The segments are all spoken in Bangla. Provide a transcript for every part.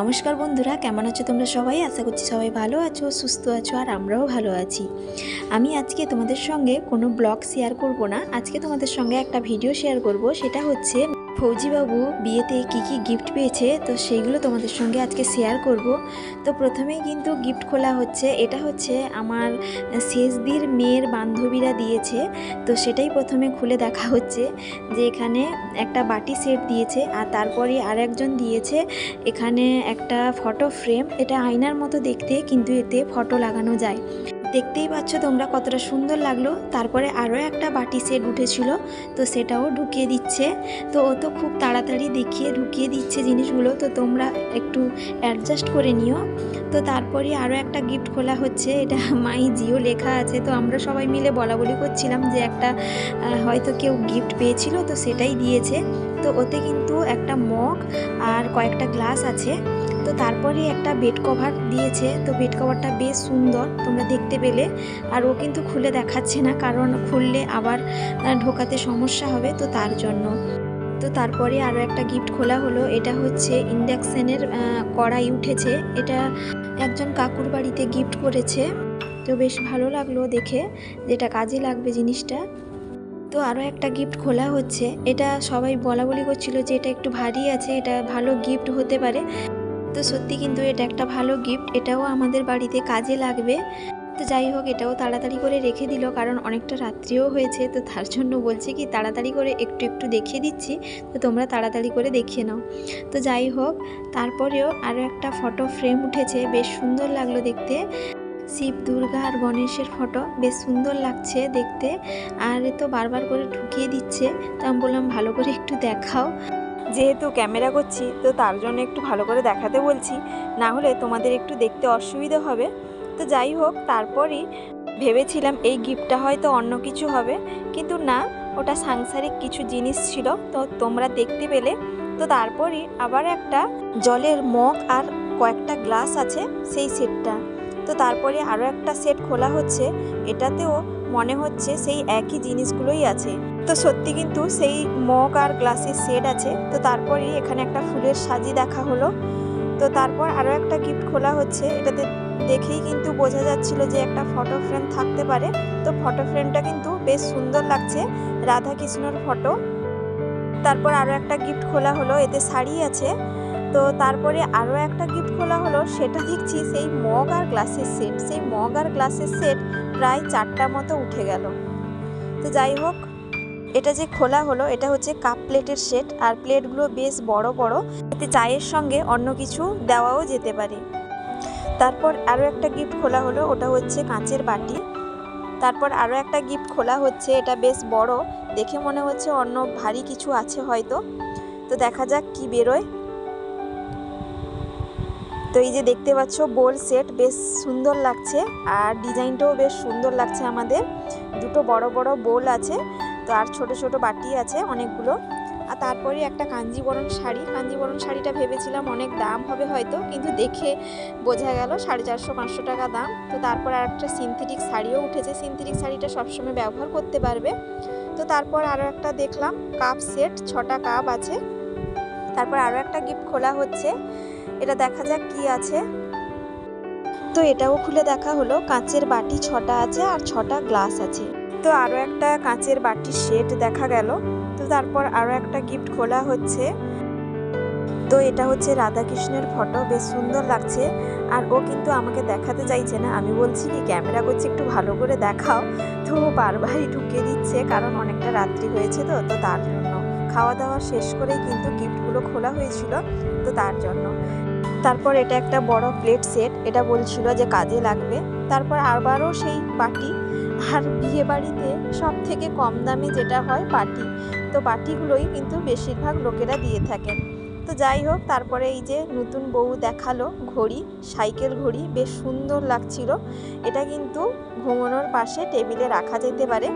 নমস্কার বন্ধুরা, কেমন আছো তোমরা সবাই? আশা করছি সবাই ভালো আছো, সুস্থ আছো, আর আমরাও ভালো আছি। আমি আজকে তোমাদের সঙ্গে কোনো ব্লগ শেয়ার করব না, আজকে তোমাদের সঙ্গে একটা ভিডিও শেয়ার করব। সেটা হচ্ছে ফৌজিবাবু বিয়েতে কি কি গিফট পেয়েছে, তো সেইগুলো তোমাদের সঙ্গে আজকে শেয়ার করব। তো প্রথমেই কিন্তু গিফট খোলা হচ্ছে। এটা হচ্ছে আমার শেষদির মেয়ের বান্ধবীরা দিয়েছে, তো সেটাই প্রথমে খুলে দেখা হচ্ছে যে এখানে একটা বাটি সেট দিয়েছে, আর তারপরে আরেকজন দিয়েছে এখানে একটা ফটো ফ্রেম। এটা আয়নার মতো দেখতে, কিন্তু এতে ফটো লাগানো যায়। দেখতেই পাচ্ছ তোমরা কতটা সুন্দর লাগলো। তারপরে আরও একটা বাটি সেট উঠেছিল, তো সেটাও ঢুকিয়ে দিচ্ছে। তো ও তো খুব তাড়াতাড়ি ঢুকিয়ে দিচ্ছে জিনিসগুলো, তো তোমরা একটু অ্যাডজাস্ট করে নিও। তো তারপরে আরও একটা গিফট খোলা হচ্ছে। এটা মাই জিও লেখা আছে, তো আমরা সবাই মিলে বলাবলি করছিলাম যে একটা হয়তো কেউ গিফট পেয়েছিল, তো সেটাই দিয়েছে। তো ওতে কিন্তু একটা মগ আর কয়েকটা গ্লাস আছে। তো তারপরে একটা বেড কভার দিয়েছে, তো বেড কভারটা বেশ সুন্দর তোমরা দেখতে পেলে। আর ও কিন্তু খুলে দেখাচ্ছে না, কারণ খুললে আবার ঢোকাতে সমস্যা হবে, তো তার জন্য। তো তারপরে আরও একটা গিফট খোলা হলো। এটা হচ্ছে ইন্ডাকশানের কড়াই উঠেছে। এটা একজন কাকুর বাড়িতে গিফট করেছে, তো বেশ ভালো লাগলো দেখে, যেটা কাজে লাগবে জিনিসটা। তো আরও একটা গিফট খোলা হচ্ছে। এটা সবাই বলাবলি করছিল যে এটা একটু ভারী আছে, এটা ভালো গিফট হতে পারে। তো সত্যি কিন্তু এটা একটা ভালো গিফট, এটাও আমাদের বাড়িতে কাজে লাগবে। তো যাই হোক, এটাও তাড়াতাড়ি করে রেখে দিল, কারণ অনেকটা রাত্রিও হয়েছে, তো তার জন্য বলছে কি তাড়াতাড়ি করে একটু একটু দেখিয়ে দিচ্ছি, তো তোমরা তাড়াতাড়ি করে দেখিয়ে নাও। তো যাই হোক, তারপরেও আরও একটা ফটো ফ্রেম উঠেছে, বেশ সুন্দর লাগলো দেখতে। শিব, দুর্গা আর গণেশের ফটো, বেশ সুন্দর লাগছে দেখতে। আর এ তো বারবার করে ঢুকিয়ে দিচ্ছে, তো আমি বললাম ভালো করে একটু দেখাও, যেহেতু ক্যামেরা করছি তো তার জন্য একটু ভালো করে দেখাতে বলছি, না হলে তোমাদের একটু দেখতে অসুবিধা হবে। তো যাই হোক, তারপরই ভেবেছিলাম এই গিফটটা হয়তো অন্য কিছু হবে, কিন্তু না, ওটা সাংসারিক কিছু জিনিস ছিল, তো তোমরা দেখতে পেলে। তো তারপরই আবার একটা জলের মগ আর কয়েকটা গ্লাস আছে, সেই সেটটা। তো তারপরে আরও একটা সেট খোলা হচ্ছে। এটাতেও মনে হচ্ছে সেই একই জিনিসগুলোই আছে। তো সত্যি কিন্তু সেই মগ আর গ্লাসের সেট আছে। তো তারপরে এখানে একটা ফুলের সাজি দেখা হলো। তো তারপর আরও একটা গিফট খোলা হচ্ছে। এটাতে দেখেই কিন্তু বোঝা যাচ্ছিল যে একটা ফটো ফ্রেম থাকতে পারে। তো ফটো ফ্রেমটা কিন্তু বেশ সুন্দর লাগছে, রাধা কৃষ্ণর ফটো। তারপর আরও একটা গিফট খোলা হলো, এতে শাড়ি আছে। তো তারপরে আরও একটা গিফট খোলা হলো, সেটা দেখছি সেই মগ আর গ্লাসের সেট। সেই মগ আর গ্লাসের সেট প্রায় 4টা মতো উঠে গেল। তো যাই হোক, এটা যে খোলা হলো এটা হচ্ছে কাপ প্লেটের সেট, আর প্লেটগুলো বেশ বড় বড়, এতে চায়ের সঙ্গে অন্য কিছু দেওয়াও যেতে পারে। তারপর আরও একটা গিফট খোলা হলো, ওটা হচ্ছে কাঁচের বাটি। তারপর আরও একটা গিফট খোলা হচ্ছে, এটা বেশ বড়, দেখে মনে হচ্ছে অন্য ভারী কিছু আছে হয়তো। তো দেখা যাক কি বেরোয়। তো এই যে দেখতে পাচ্ছ বোল সেট, বেশ সুন্দর লাগছে, আর ডিজাইনটাও বেশ সুন্দর লাগছে। আমাদের দুটো বড় বড় বোল আছে, তো আর ছোট ছোট বাটি আছে অনেকগুলো। আর তারপরে একটা কাঞ্জিবরণ শাড়ি। কাঞ্জিবরণ শাড়িটা ভেবেছিলাম অনেক দাম হবে হয়তো, কিন্তু দেখে বোঝা গেল 450-500 টাকা দাম। তো তারপর আর একটা সিনথেটিক শাড়িও উঠেছে। সিনথেটিক শাড়িটা সবসময় ব্যবহার করতে পারবে। তো তারপর আরও একটা দেখলাম কাপ সেট, 6টা কাপ আছে। তারপর আরও একটা গিফট খোলা হচ্ছে, এটা দেখা যাক কি আছে। তো এটাও খুলে দেখা হলো। কাঁচের বাটি 6টা আছে, আর 6টা গ্লাস আছে। তো আরও একটা কাঁচের বাটির সেট দেখা গেল। তো তারপর আরও একটা গিফট খোলা হচ্ছে। তো এটা হচ্ছে রাধাকৃষ্ণের ফটো, বেশ সুন্দর লাগছে। আর ও কিন্তু আমাকে দেখাতে চাইছে না, আমি বলছি কি ক্যামেরা করছি একটু ভালো করে দেখাও, তো বারবারই ঢুকিয়ে দিচ্ছে, কারণ অনেকটা রাত্রি হয়েছে। তো তার জন্য খাওয়া দাওয়া শেষ করেই কিন্তু গিফটগুলো খোলা হয়েছিল, তো তার জন্য। তারপর এটা একটা বড় প্লেট সেট, এটা বলছিল যে কাজে লাগবে। তারপর আবারও সেই বাটি, আর বিয়ে বাড়িতে সব থেকে কম দামে যেটা হয় বাটি, তো বাটিগুলোই কিন্তু বেশিরভাগ লোকেরা দিয়ে থাকেন। তো যাই হোক, তারপরে এই যে নতুন বউ দেখালো ঘড়ি, সাইকেল ঘড়ি, বেশ সুন্দর লাগছিল। এটা কিন্তু ঘুমানোর পাশে টেবিলে রাখা যেতে পারে।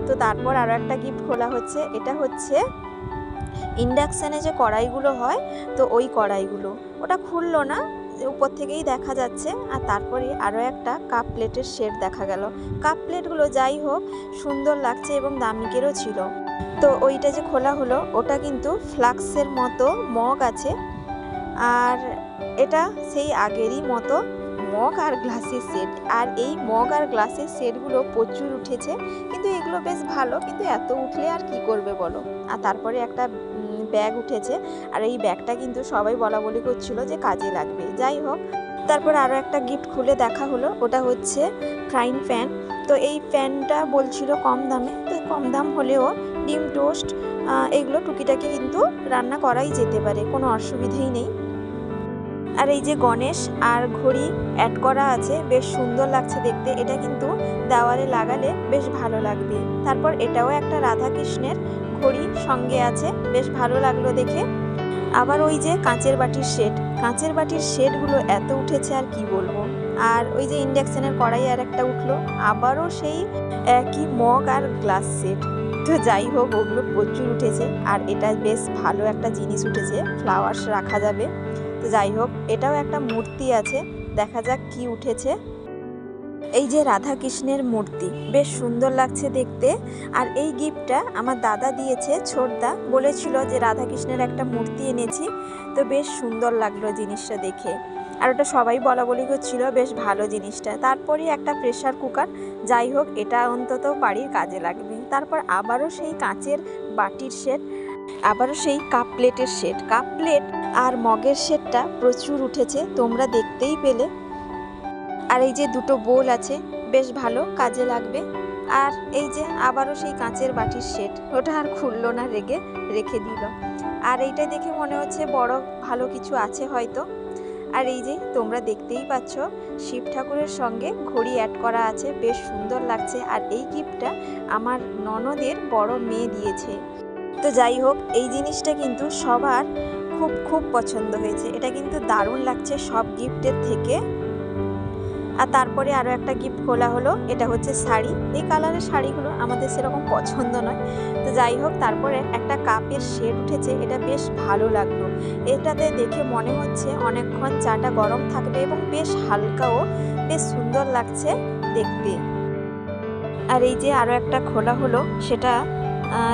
তো তারপর আরও একটা গিফট খোলা হচ্ছে। এটা হচ্ছে ইন্ডাকশানে যে কড়াইগুলো হয়, তো ওই কড়াইগুলো, ওটা খুললো না, উপর থেকেই দেখা যাচ্ছে। আর তারপরে আরও একটা কাপ প্লেটের সেট দেখা গেল। কাপ প্লেটগুলো যাই হোক সুন্দর লাগছে এবং দামিকেরও ছিল। তো ওইটা যে খোলা হলো, ওটা কিন্তু ফ্লাক্সের মতো মগ আছে, আর এটা সেই আগেরই মতো মগ আর গ্লাসের সেট। আর এই মগ আর গ্লাসের সেটগুলো প্রচুর উঠেছে, কিন্তু এগুলো বেশ ভালো, কিন্তু এত উঠলে আর কি করবে বলো। আর তারপরে একটা ব্যাগ উঠেছে, আর এই ব্যাগটা কিন্তু সবাই বলা বলি করছিল যে কাজে লাগবে। যাই হোক, তারপর আরও একটা গিফট খুলে দেখা হলো, ওটা হচ্ছে ফ্রাইং প্যান। তো এই প্যানটা বলছিল কম দামে, তো কম দাম হলেও ডিম টোস্ট এগুলো টুকিটাকি কিন্তু রান্না করাই যেতে পারে, কোনো অসুবিধাই নেই। আর এই যে গণেশ আর ঘড়ি অ্যাড করা আছে, বেশ সুন্দর লাগছে দেখতে। এটা কিন্তু দেওয়ালে লাগালে বেশ ভালো লাগবে। তারপর এটাও একটা রাধাকৃষ্ণের ঘড়ি সঙ্গে আছে, বেশ ভালো লাগলো দেখে। আবার ওই যে কাঁচের বাটির সেট, কাঁচের বাটির সেটগুলো এত উঠেছে আর কি বলবো। আর ওই যে ইন্ডাকশানের কড়াই আর একটা উঠলো, আবারও সেই একই মগ আর গ্লাস সেট। তো যাই হোক, ওগুলো প্রচুর উঠেছে। আর এটা বেশ ভালো একটা জিনিস উঠেছে, ফ্লাওয়ার্স রাখা যাবে। তো যাই হোক, এটাও একটা মূর্তি আছে, দেখা যাক কি উঠেছে। এই যে রাধা কৃষ্ণের মূর্তি, বেশ সুন্দর লাগছে দেখতে। আর এই গিফটটা আমার দাদা দিয়েছে, ছোটদা বলেছিল যে রাধা কৃষ্ণের একটা মূর্তি এনেছি। তো বেশ সুন্দর লাগলো জিনিসটা দেখে, আর ওটা সবাই বলা বলি করছিল বেশ ভালো জিনিসটা। তারপরে একটা প্রেসার কুকার, যাই হোক এটা অন্তত বাড়ির কাজে লাগবে। তারপর আবারও সেই কাঁচের বাটির সেট, আবারও সেই কাপ প্লেটের সেট। কাপ প্লেট আর মগের সেটটা প্রচুর উঠেছে, তোমরা দেখতেই পেলে। আর এই যে দুটো বোল আছে, বেশ ভালো কাজে লাগবে। আর এই যে আবারও সেই কাঁচের বাটির সেট, ওটা আর খুললো না, রেখে দিল। আর এইটা দেখে মনে হচ্ছে বড় ভালো কিছু আছে হয়তো। আর এই যে তোমরা দেখতেই পাচ্ছ, শিব ঠাকুরের সঙ্গে ঘড়ি অ্যাড করা আছে, বেশ সুন্দর লাগছে। আর এই গিফটটা আমার ননদের বড় মেয়ে দিয়েছে। তো যাই হোক, এই জিনিসটা কিন্তু সবার খুব খুব পছন্দ হয়েছে, এটা কিন্তু দারুণ লাগছে সব গিফটের থেকে। আর তারপরে আরও একটা গিফট খোলা হলো, এটা হচ্ছে শাড়ি। এই কালারের শাড়িগুলো আমাদের সেরকম পছন্দ নয়। তো যাই হোক, তারপরে একটা কাপের সেট উঠেছে, এটা বেশ ভালো লাগলো। এটাতে দেখে মনে হচ্ছে অনেকক্ষণ চাটা গরম থাকবে এবং বেশ হালকাও, বেশ সুন্দর লাগছে দেখতে। আর এই যে আরও একটা খোলা হলো, সেটা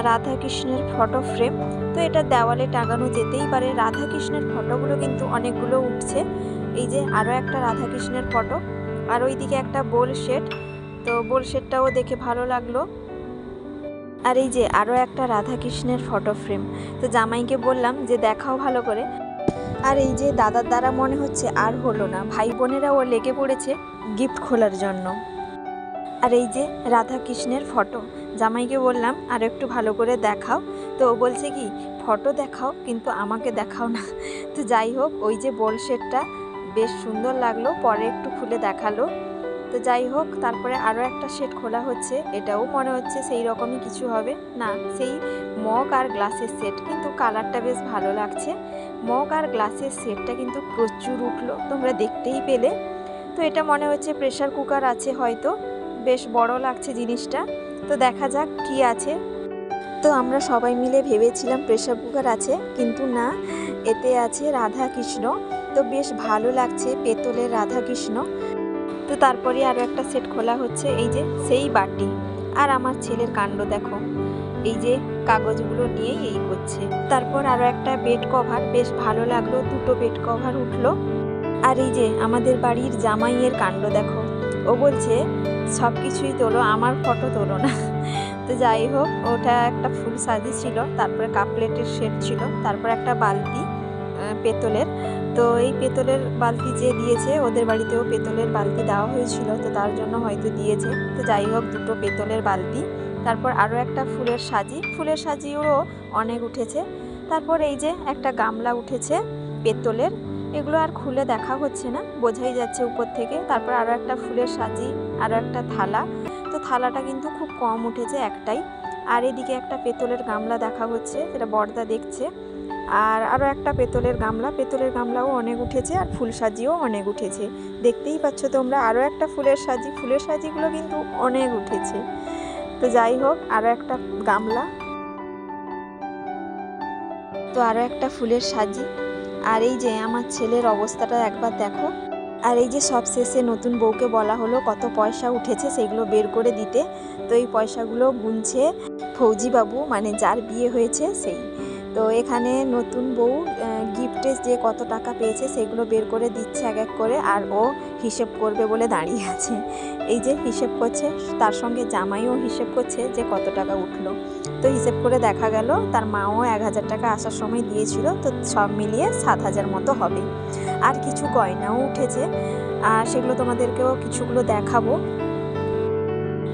রাধা কৃষ্ণের ফটো ফ্রেম। তো এটা দেওয়ালে টাঙানো যেতেই পারে। রাধা কৃষ্ণের ফটোগুলো কিন্তু অনেকগুলো উঠছে। এই যে আরও একটা রাধা কৃষ্ণের ফটো, আর ওইদিকে একটা বোল সেট। তো বোল সেটটাও দেখে ভালো লাগলো। আর এই যে আরও একটা রাধা কৃষ্ণের ফটো ফ্রেম। তো জামাইকে বললাম যে দেখাও ভালো করে। আর এই যে দাদার দ্বারা মনে হচ্ছে আর হলো না, ভাই বোনেরাও লেগে পড়েছে গিফট খোলার জন্য। আর এই যে রাধা কৃষ্ণের ফটো, জামাইকে বললাম আর একটু ভালো করে দেখাও। তো ও বলছে কি, ফটো দেখাও কিন্তু আমাকে দেখাও না। তো যাই হোক, ওই যে বোল সেটটা বেশ সুন্দর লাগলো, পরে একটু খুলে দেখালো। তো যাই হোক, তারপরে আরও একটা সেট খোলা হচ্ছে, এটাও মনে হচ্ছে সেই রকমই কিছু হবে না, সেই মগ আর গ্লাসের সেট, কিন্তু কালারটা বেশ ভালো লাগছে। মগ আর গ্লাসের সেটটা কিন্তু প্রচুর উঠলো, তোমরা দেখতেই পেলে। তো এটা মনে হচ্ছে প্রেসার কুকার আছে হয়তো, বেশ বড় লাগছে জিনিসটা। তো দেখা যাক কি আছে। তো আমরা সবাই মিলে ভেবেছিলাম প্রেসার কুকার আছে, কিন্তু না, এতে আছে রাধা কৃষ্ণ। তো বেশ ভালো লাগছে, পেতলের রাধা কৃষ্ণ। তো তারপরে আরও একটা সেট খোলা হচ্ছে, এই যে সেই বাটি। আর আমার ছেলের কাণ্ড দেখো, এই যে কাগজগুলো নিয়েই এই করছে। তারপর আরও একটা বেড কভার, বেশ ভালো লাগলো, দুটো বেড কভার উঠলো। আর এই যে আমাদের বাড়ির জামাইয়ের কাণ্ড দেখো, ও বলছে সব কিছুই তোলো, আমার ফটো তোলো না। তো যাই হোক, ওটা একটা ফুল সাজি ছিল, তারপরে কাপ প্লেটের সেট ছিল, তারপর একটা বালতি পেতলের। তো এই পেতলের বালতি যে দিয়েছে, ওদের বাড়িতেও পেতলের বালতি দেওয়া হয়েছিল, তো তার জন্য হয়তো দিয়েছে। তো যাই হোক, দুটো পেতলের বালতি। তারপর আরও একটা ফুলের সাজি, ফুলের সাজিও অনেক উঠেছে। তারপর এই যে একটা গামলা উঠেছে পেতলের, এগুলো আর খুলে দেখা হচ্ছে না, বোঝাই যাচ্ছে উপর থেকে। তারপর আরও একটা ফুলের সাজি, আরও একটা থালা। তো থালাটা কিন্তু খুব কম উঠেছে, একটাই। আর এদিকে একটা পেতলের গামলা দেখা হচ্ছে, যেটা বড়দা দেখছে। আর আরও একটা পেতলের গামলা, পেতলের গামলাও অনেক উঠেছে, আর ফুল সাজিও অনেক উঠেছে, দেখতেই পাচ্ছ তোমরা। আরও একটা ফুলের সাজি, ফুলের সাজিগুলো কিন্তু অনেক উঠেছে। তো যাই হোক, আরও একটা গামলা, তো আরও একটা ফুলের সাজি। আর এই যে আমার ছেলের অবস্থাটা একবার দেখো। আর এই যে সব শেষে নতুন বউকে বলা হলো কত পয়সা উঠেছে সেগুলো বের করে দিতে। তো এই পয়সাগুলো গুনছে ফৌজি বাবু, মানে যার বিয়ে হয়েছে সেই। তো এখানে নতুন বউ গিফট প্রত্যেকটা যে কত টাকা পেয়েছে সেগুলো বের করে দিচ্ছে এক এক করে, আর ও হিসেব করবে বলে দাঁড়িয়ে আছে। এই যে হিসেব করছে, তার সঙ্গে জামাইও হিসেব করছে যে কত টাকা উঠলো। তো হিসেব করে দেখা গেল তার মাও 1000 টাকা আসার সময় দিয়েছিল, তো সব মিলিয়ে 7000 মতো হবে। আর কিছু গয়নাও উঠেছে, আর সেগুলো তোমাদেরকেও কিছুগুলো দেখাবো।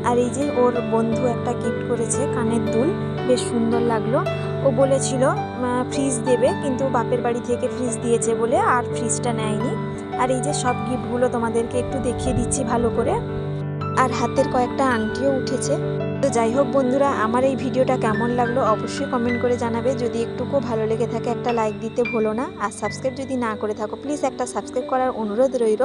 আর এই যে ওর বন্ধু একটা গিফট করেছে কানের দুল, বেশ সুন্দর লাগলো। ও বলেছিল ফ্রিজ দেবে, কিন্তু বাপের বাড়ি থেকে ফ্রিজ দিয়েছে বলে আর ফ্রিজটা নেয়নি। আর এই যে সব গিফটগুলো তোমাদেরকে একটু দেখিয়ে দিচ্ছি ভালো করে। আর হাতের কয়েকটা আংটিও উঠেছে। তো যাই হোক বন্ধুরা, আমার এই ভিডিওটা কেমন লাগলো অবশ্যই কমেন্ট করে জানাবে। যদি একটুকু ভালো লেগে থাকে একটা লাইক দিতে ভুলো না, আর সাবস্ক্রাইব যদি না করে থাকো প্লিজ একটা সাবস্ক্রাইব করার অনুরোধ রইল।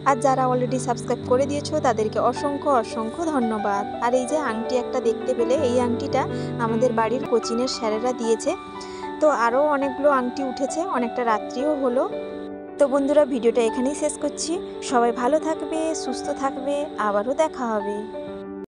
আর যারা অলরেডি সাবস্ক্রাইব করে দিয়েছো তাদেরকে অসংখ্য অসংখ্য ধন্যবাদ। আর এই যে আংটি একটা দেখতে পেলে, এই আংটিটা আমাদের বাড়ির কোচিনের স্যারেরা দিয়েছে। তো আরও অনেকগুলো আংটি উঠেছে, অনেকটা রাত্রিও হলো। তো বন্ধুরা, ভিডিওটা এখানেই শেষ করছি। সবাই ভালো থাকবে, সুস্থ থাকবে, আবারও দেখা হবে।